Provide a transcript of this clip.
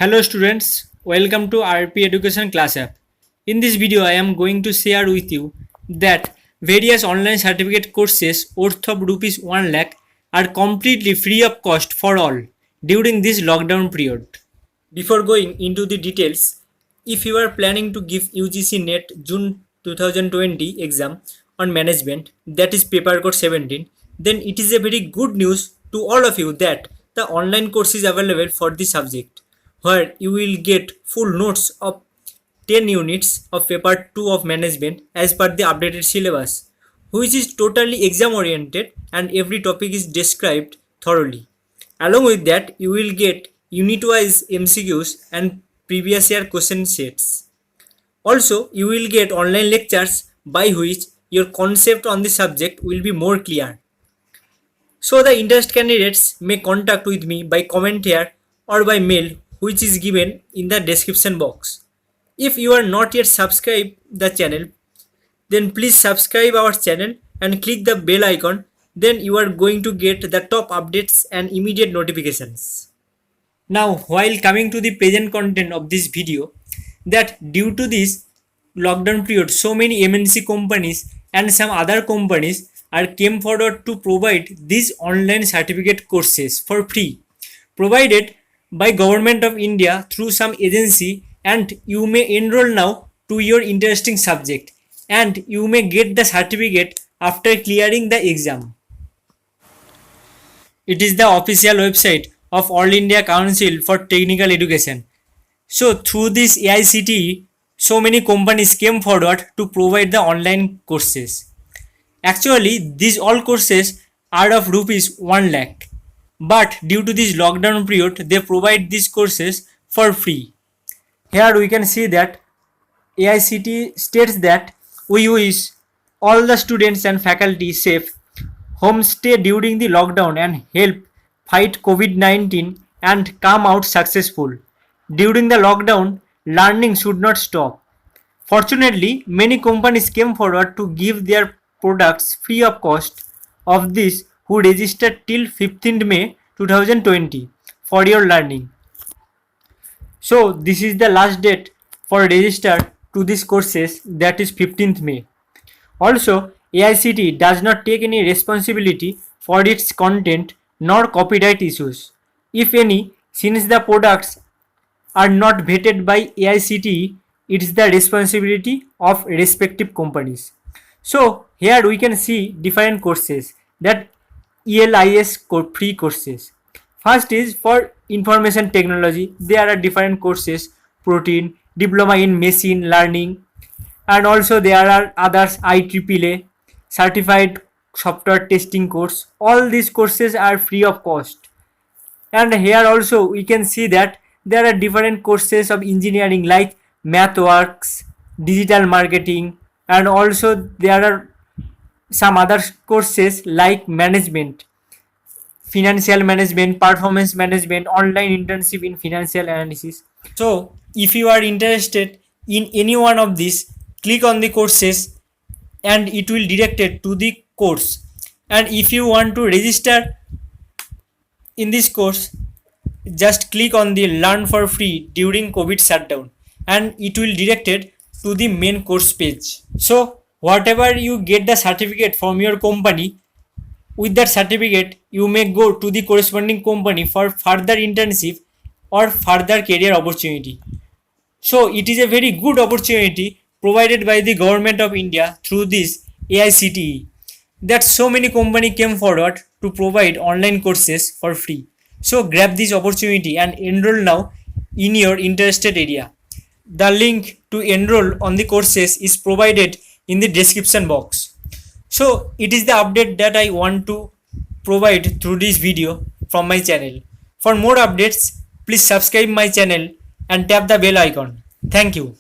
Hello students, welcome to RP Education Class App. In this video, I am going to share with you that various online certificate courses worth of rupees 1 lakh are completely free of cost for all during this lockdown period. Before going into the details, if you are planning to give UGC NET June 2020 exam on management, that is paper code 17, then it is a very good news to all of you that the online course is available for the subject, where you will get full notes of 10 units of paper 2 of management as per the updated syllabus, which is totally exam oriented and every topic is described thoroughly. Along with that, you will get unit wise MCQs and previous year question sets. Also, you will get online lectures by which your concept on the subject will be more clear. So the interest candidates may contact with me by comment here or by mail, which is given in the description box. If you are not yet subscribed the channel, then please subscribe our channel and click the bell icon. Then you are going to get the top updates and immediate notifications. Now, while coming to the present content of this video, that due to this lockdown period, so many MNC companies and some other companies are came forward to provide these online certificate courses for free, provided by Government of India through some agency, and you may enroll now to your interesting subject and you may get the certificate after clearing the exam. It is the official website of All India Council for Technical Education. So through this AICTE, so many companies came forward to provide the online courses. Actually, these all courses are of rupees 1 lakh. But due to this lockdown period, they provide these courses for free. Here we can see that AICTE states that we wish all the students and faculty safe homestay during the lockdown and help fight COVID-19 and come out successful. During the lockdown, learning should not stop. Fortunately, many companies came forward to give their products free of cost of this who registered till 15th May 2020 for your learning. So this is the last date for register to these courses, that is 15th May. Also, AICTE does not take any responsibility for its content nor copyright issues, if any, since the products are not vetted by AICTE. It is the responsibility of respective companies. So here we can see different courses, that ELIS free courses. First is for information technology. There are different courses: protein, diploma in machine learning, and also there are others, IEEE certified software testing course. All these courses are free of cost. And here also we can see that there are different courses of engineering like MathWorks, digital marketing, and also there are some other courses like management, financial management, performance management, online internship in financial analysis. So if you are interested in any one of these, click on the courses and it will direct it to the course. And if you want to register in this course, just click on the learn for free during COVID shutdown and it will direct it to the main course page. So whatever you get the certificate from your company, with that certificate you may go to the corresponding company for further internship or further career opportunity. So it is a very good opportunity provided by the Government of India through this AICTE, that so many companies came forward to provide online courses for free. So grab this opportunity and enroll now in your interested area. The link to enroll on the courses is provided in the description box. So it is the update that I want to provide through this video from my channel. For more updates, please subscribe my channel and tap the bell icon. Thank you.